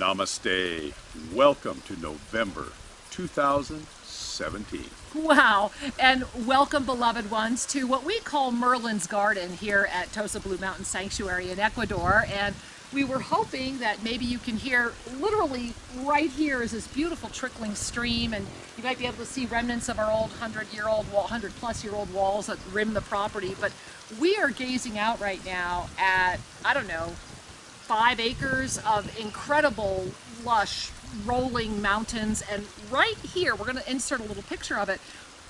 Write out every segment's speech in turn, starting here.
Namaste. Welcome to November 2017. Wow, and welcome, beloved ones, to what we call Merlin's Garden here at Tosa Blue Mountain Sanctuary in Ecuador. And we were hoping that maybe you can hear, literally right here is this beautiful trickling stream, and you might be able to see remnants of our old 100-year-old wall, 100-plus-year-old walls that rim the property. But we are gazing out right now at, I don't know, 5 acres of incredible, lush, rolling mountains. And right here, we're going to insert a little picture of it,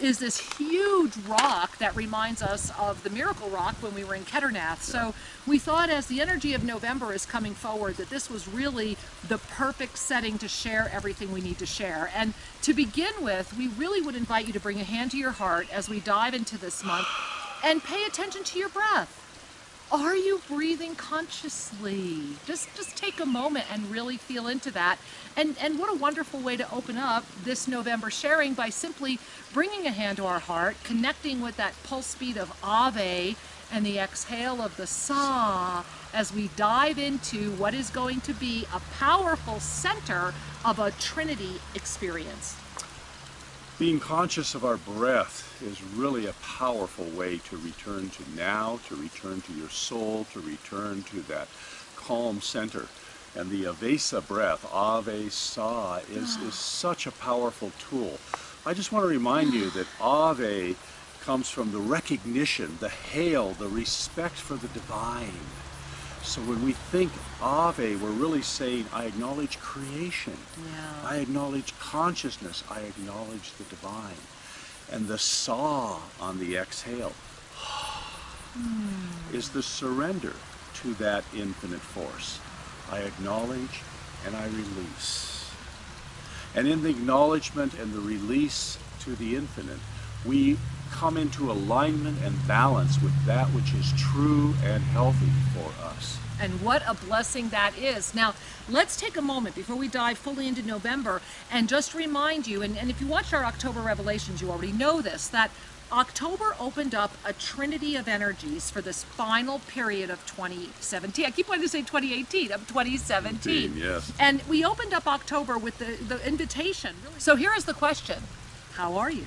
is this huge rock that reminds us of the Miracle Rock when we were in Kedarnath. So we thought, as the energy of November is coming forward, that this was really the perfect setting to share everything we need to share. And to begin with, we really would invite you to bring a hand to your heart as we dive into this month and pay attention to your breath. Are you breathing consciously? Just take a moment and really feel into that. And what a wonderful way to open up this November sharing by simply bringing a hand to our heart, connecting with that pulse speed of Ave and the exhale of the Sa as we dive into what is going to be a powerful center of a Trinity experience. Being conscious of our breath is really a powerful way to return to now, to return to your soul, to return to that calm center. And the Avesa breath, Ave Sa, is such a powerful tool. I just want to remind you that Ave comes from the recognition, the hail, the respect for the divine. So when we think Ave, we're really saying, I acknowledge creation. Yeah. I acknowledge consciousness. I acknowledge the divine. And the Sa on the exhale is the surrender to that infinite force. I acknowledge and I release. And in the acknowledgement and the release to the infinite, we come into alignment and balance with that which is true and healthy for us. And what a blessing that is. Now, let's take a moment before we dive fully into November and just remind you, and if you watched our October Revelations, you already know this, that October opened up a trinity of energies for this final period of 2017. I keep wanting to say 2018, of 2017. Yes. And we opened up October with the invitation. So here is the question: how are you?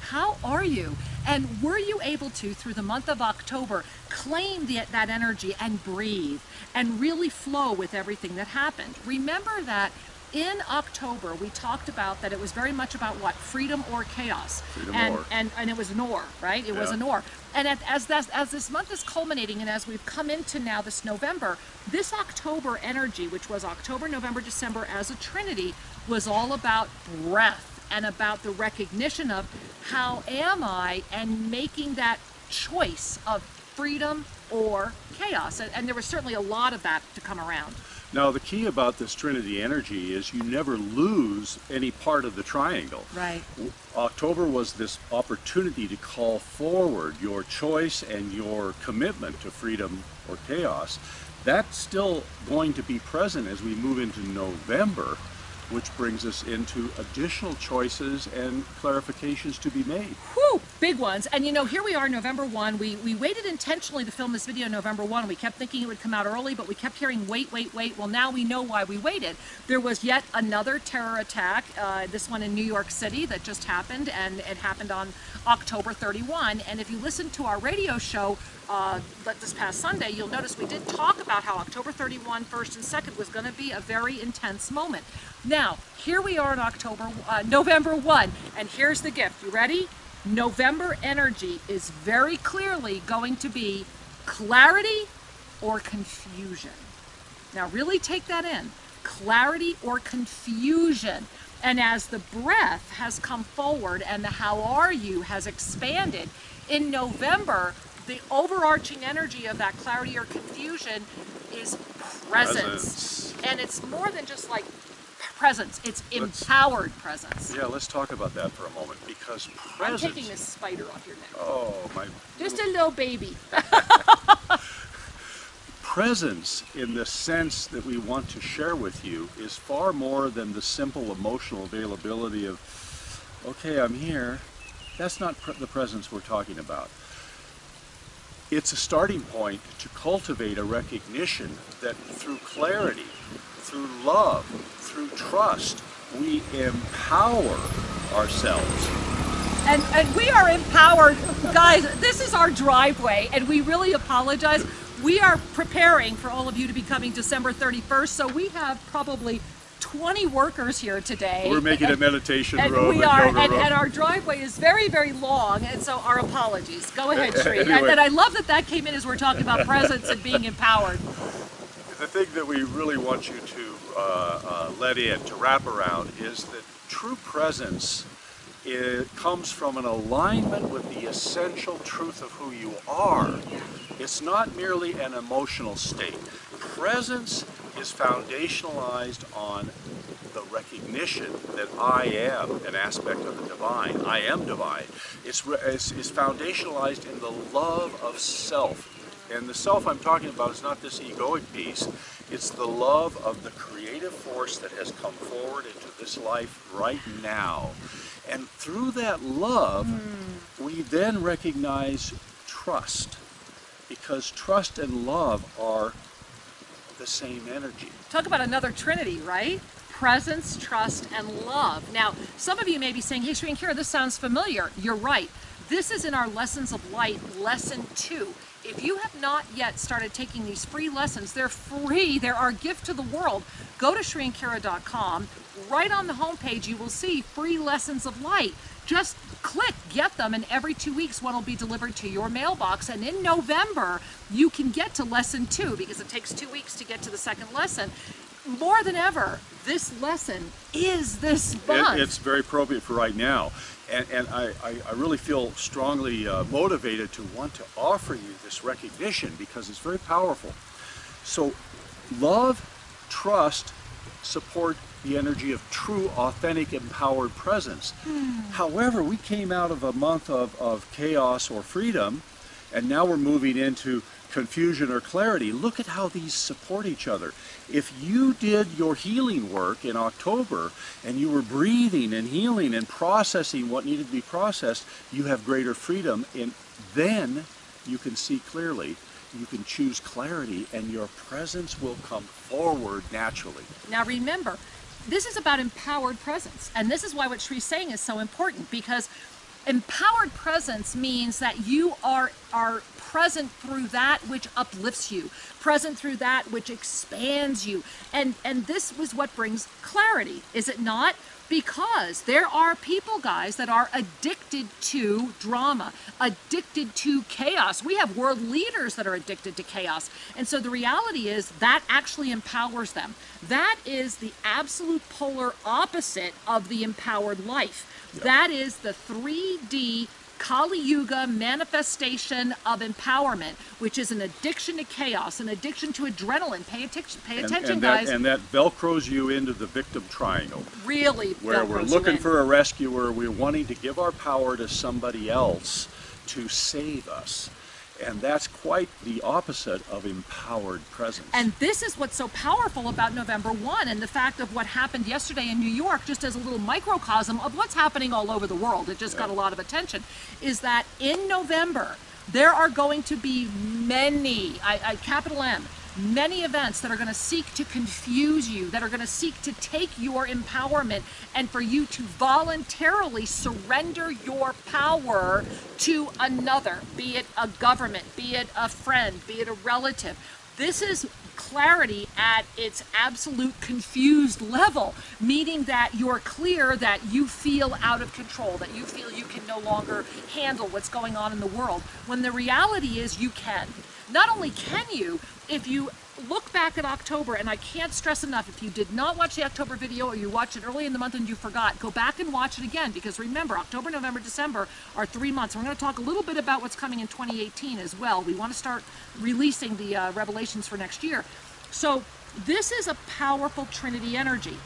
How are you? And were you able to, through the month of October, claim that energy and breathe and really flow with everything that happened? Remember that in October, we talked about that it was very much about what? Freedom or chaos. Freedom and it was an or, right? It was an or. And as this month is culminating, and as we've come into now this November, this October energy, which was October, November, December as a trinity, was all about breath and about the recognition of how am I, and making that choice of freedom or chaos. And there was certainly a lot of that to come around. Now, the key about this Trinity energy is you never lose any part of the triangle. Right. October was this opportunity to call forward your choice and your commitment to freedom or chaos. That's still going to be present as we move into November, which brings us into additional choices and clarifications to be made. Whew, big ones. And you know, here we are, November 1. We waited intentionally to film this video November 1. We kept thinking it would come out early, but we kept hearing wait. Well, now we know why we waited. There was yet another terror attack, this one in New York City that just happened, and it happened on October 31. And if you listen to our radio show this past Sunday, you'll notice we did talk about how October 31, 1st and 2nd was going to be a very intense moment. Now, here we are in November 1, and here's the gift. You ready? November energy is very clearly going to be clarity or confusion. Now, really take that in. Clarity or confusion. And as the breath has come forward and the how are you has expanded, in November, the overarching energy of that clarity or confusion is presence. And it's more than just like presence, it's empowered presence. Yeah, let's talk about that for a moment, because presence... I'm taking this spider off your neck. Oh, my... Just a little baby. Presence, in the sense that we want to share with you, is far more than the simple emotional availability of, okay, I'm here. That's not the presence we're talking about. It's a starting point to cultivate a recognition that through clarity, through love, through trust, we empower ourselves. And we are empowered. Guys, this is our driveway, and we really apologize. We are preparing for all of you to be coming December 31st, so we have probably 20 workers here today. We're making a meditation and room. We are, and our driveway is very, very long, and so our apologies. Go ahead, Sri. Anyway. And I love that that came in as we're talking about presence and being empowered. The thing that we really want you to let in, to wrap around, is that true presence comes from an alignment with the essential truth of who you are. It's not merely an emotional state. Presence is foundationalized on the recognition that I am an aspect of the divine. I am divine. It's foundationalized in the love of self. And the self I'm talking about is not this egoic piece. It's the love of the creative force that has come forward into this life right now. And through that love, we then recognize trust. Because trust and love are the same energy. Talk about another trinity, right? Presence, trust, and love. Now, some of you may be saying, hey, Sri and Kira, this sounds familiar. You're right. This is in our Lessons of Light, Lesson 2. If you have not yet started taking these free lessons, they're free. They're our gift to the world. Go to SriandKira.com. Right on the homepage, you will see free Lessons of Light. Just click, get them, and every 2 weeks one will be delivered to your mailbox. And in November, you can get to Lesson 2 because it takes 2 weeks to get to the second lesson. More than ever, this lesson is this month. It's very appropriate for right now. And I really feel strongly motivated to want to offer you this recognition because it's very powerful. So love, trust, support the energy of true, authentic, empowered presence. However, we came out of a month of chaos or freedom, and now we're moving into confusion or clarity. Look at how these support each other. If you did your healing work in October and you were breathing and healing and processing what needed to be processed, you have greater freedom, and then you can see clearly. You can choose clarity, and your presence will come forward naturally. Now remember, this is about empowered presence, and this is why what Sri's saying is so important, because empowered presence means that you are present through that which uplifts you, present through that which expands you. And this was what brings clarity, is it not? Because there are people, guys, that are addicted to drama, addicted to chaos. We have world leaders that are addicted to chaos. And so the reality is that actually empowers them. That is the absolute polar opposite of the empowered life. Yep. That is the 3D Kali Yuga manifestation of empowerment, which is an addiction to chaos, an addiction to adrenaline. Pay attention, guys. And that velcros you into the victim triangle. Really, where we're looking for a rescuer, we're wanting to give our power to somebody else to save us. And that's quite the opposite of empowered presence. And this is what's so powerful about November 1 and the fact of what happened yesterday in New York, just as a little microcosm of what's happening all over the world. It just got a lot of attention. Is that in November, there are going to be many, capital M, many events that are going to seek to confuse you, that are going to seek to take your empowerment and for you to voluntarily surrender your power to another, be it a government, be it a friend, be it a relative. This is clarity at its absolute confused level, meaning that you're clear that you feel out of control, that you feel you can no longer handle what's going on in the world, when the reality is you can. Not only can you, if you look back at October, and I can't stress enough, if you did not watch the October video or you watched it early in the month and you forgot, go back and watch it again, because remember, October, November, December are 3 months. We're going to talk a little bit about what's coming in 2018 as well. We want to start releasing the revelations for next year. So this is a powerful Trinity energy.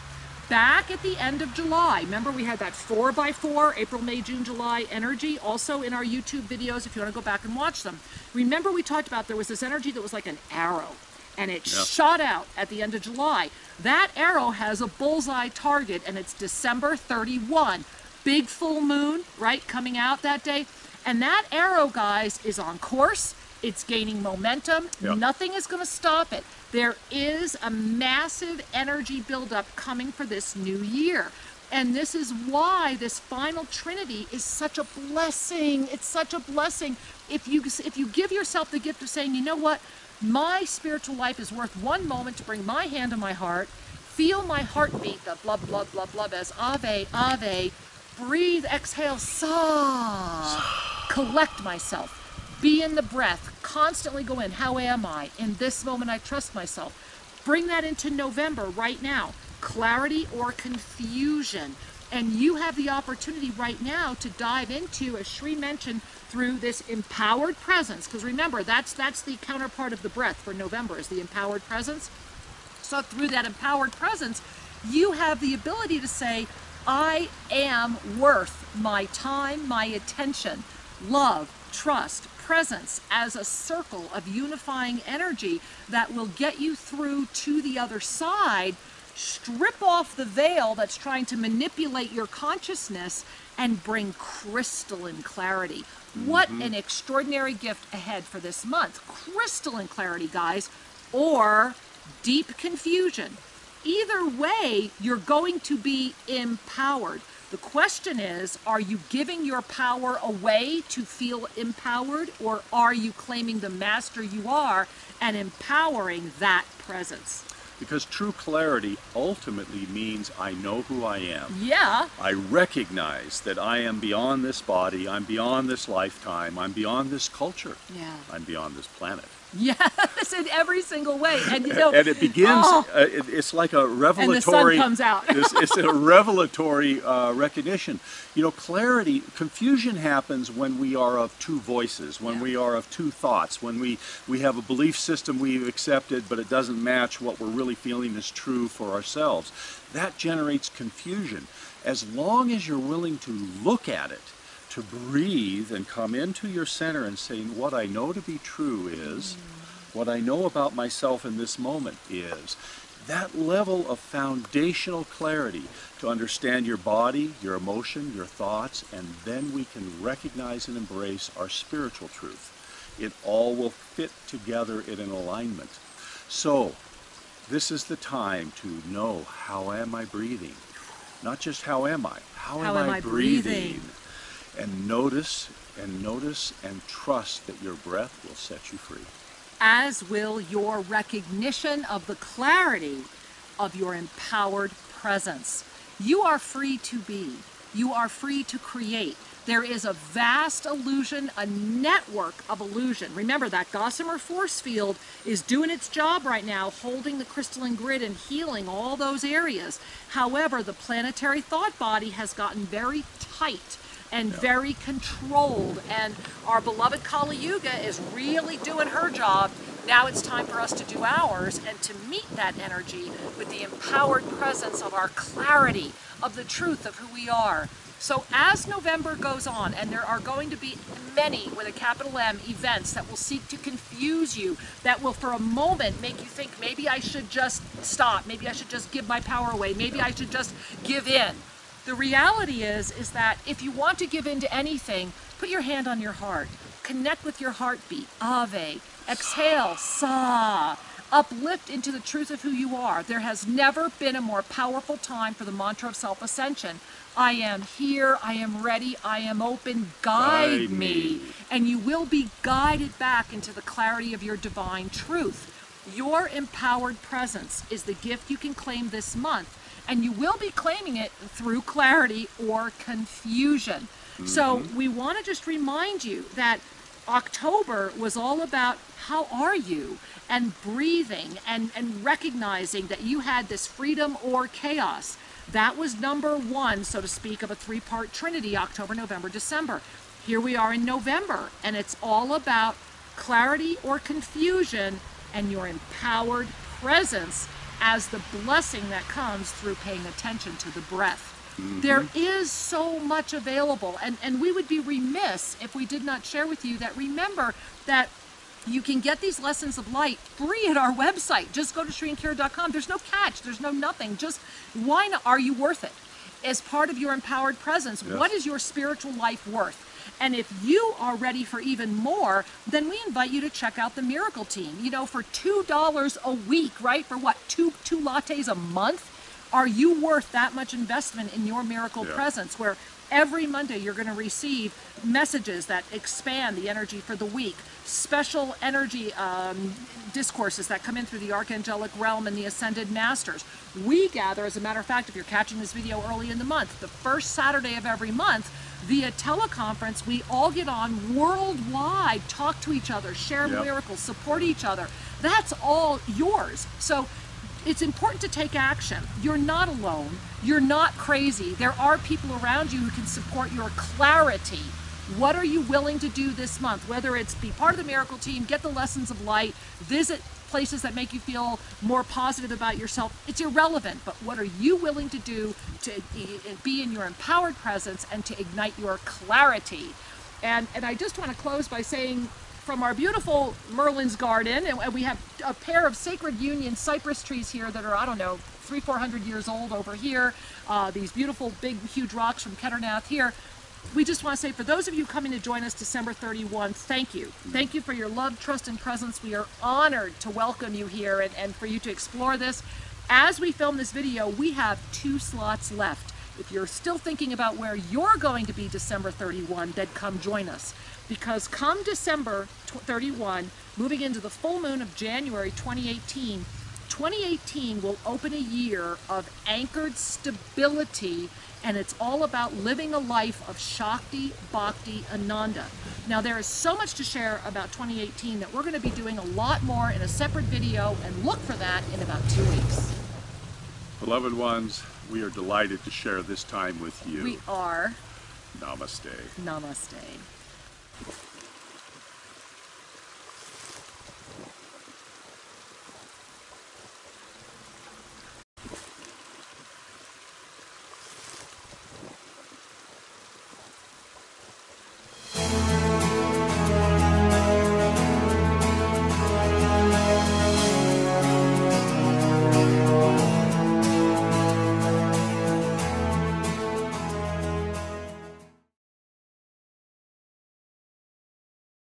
Back at the end of July, remember we had that 4x4, April, May, June, July energy, also in our YouTube videos if you want to go back and watch them. Remember we talked about there was this energy that was like an arrow, and it shot out at the end of July. That arrow has a bullseye target, and it's December 31. Big full moon, right, coming out that day. And that arrow, guys, is on course. It's gaining momentum. Yeah. Nothing is going to stop it. There is a massive energy buildup coming for this new year. And this is why this final trinity is such a blessing. It's such a blessing. If you give yourself the gift of saying, you know what, my spiritual life is worth one moment to bring my hand to my heart, feel my heartbeat, the blub, blub, blub, blub, as Ave, Ave, breathe, exhale, sa, collect myself, be in the breath, constantly go in, how am I? In this moment I trust myself. Bring that into November right now. Clarity or confusion. And you have the opportunity right now to dive into, as Shri mentioned, through this empowered presence. Because remember, that's the counterpart of the breath for November, is the empowered presence. So through that empowered presence, you have the ability to say, I am worth my time, my attention, love, trust, presence, as a circle of unifying energy that will get you through to the other side. Strip off the veil that's trying to manipulate your consciousness and bring crystalline clarity. What an extraordinary gift ahead for this month. Crystalline clarity, guys, or deep confusion. Either way, you're going to be empowered. The question is, are you giving your power away to feel empowered, or are you claiming the master you are and empowering that presence? Because true clarity ultimately means I know who I am. Yeah. I recognize that I am beyond this body, I'm beyond this lifetime, I'm beyond this culture. Yeah. I'm beyond this planet. Yes, in every single way. And you know, and it begins, it's like a revelatory, and the sun comes out. it's a revelatory recognition. You know, clarity, confusion happens when we are of two voices, when we are of two thoughts, when we have a belief system we've accepted, but it doesn't match what we're really feeling is true for ourselves. That generates confusion. As long as you're willing to look at it, to breathe and come into your center and say, what I know to be true is, what I know about myself in this moment is, that level of foundational clarity to understand your body, your emotion, your thoughts, and then we can recognize and embrace our spiritual truth. It all will fit together in an alignment. So, this is the time to know, how am I breathing? Not just how am I? How am I breathing? And notice and trust that your breath will set you free. As will your recognition of the clarity of your empowered presence. You are free to be. You are free to create. There is a vast illusion, a network of illusion. Remember, that Gossamer force field is doing its job right now, holding the crystalline grid and healing all those areas. However, the planetary thought body has gotten very tight and very controlled, and our beloved Kali Yuga is really doing her job. Now it's time for us to do ours and to meet that energy with the empowered presence of our clarity, of the truth of who we are. So as November goes on, and there are going to be many, with a capital M, events that will seek to confuse you, that will for a moment make you think, maybe I should just stop, maybe I should just give my power away, maybe I should just give in. The reality is that if you want to give in to anything, put your hand on your heart. Connect with your heartbeat. Ave. Exhale. Sa. Uplift into the truth of who you are. There has never been a more powerful time for the mantra of self-ascension. I am here. I am ready. I am open. Guide me. And you will be guided back into the clarity of your divine truth. Your empowered presence is the gift you can claim this month. And you will be claiming it through clarity or confusion. So we want to just remind you that October was all about how are you, and breathing and recognizing that you had this freedom or chaos. That was number one, so to speak, of a three-part trinity, October, November, December. Here we are in November, and it's all about clarity or confusion and your empowered presence as the blessing that comes through paying attention to the breath. There is so much available, and we would be remiss if we did not share with you that remember that you can get these lessons of light free at our website. Just go to ShriandKira.com. There's no catch. There's no nothing. Just why not? Are you worth it? As part of your empowered presence, what is your spiritual life worth? And if you are ready for even more, then we invite you to check out the Miracle Team. You know, for $2 a week, right? For what, two lattes a month? Are you worth that much investment in your miracle presence, where every Monday you're going to receive messages that expand the energy for the week, special energy discourses that come in through the Archangelic realm and the Ascended Masters. We gather, as a matter of fact, if you're catching this video early in the month, the first Saturday of every month, via teleconference, we all get on worldwide, talk to each other, share miracles, support each other. That's all yours. So it's important to take action. You're not alone. You're not crazy. There are people around you who can support your clarity. What are you willing to do this month? Whether it's be part of the Miracle Team, get the lessons of light, visit places that make you feel more positive about yourself, it's irrelevant. But what are you willing to do to be in your empowered presence and to ignite your clarity? And I just want to close by saying, from our beautiful Merlin's garden, and we have a pair of Sacred Union cypress trees here that are, I don't know, 300-400 years old over here. These beautiful, big, huge rocks from Ketternath here. We just want to say, for those of you coming to join us December 31, thank you. Thank you for your love, trust, and presence. We are honored to welcome you here and for you to explore this. As we film this video, we have 2 slots left. If you're still thinking about where you're going to be December 31, then come join us. Because come December 31, moving into the full moon of January 2018, 2018 will open a year of anchored stability, and it's all about living a life of Shakti, Bhakti, Ananda. Now, there is so much to share about 2018 that we're going to be doing a lot more in a separate video, and look for that in about 2 weeks. Beloved ones, we are delighted to share this time with you. We are. Namaste. Namaste.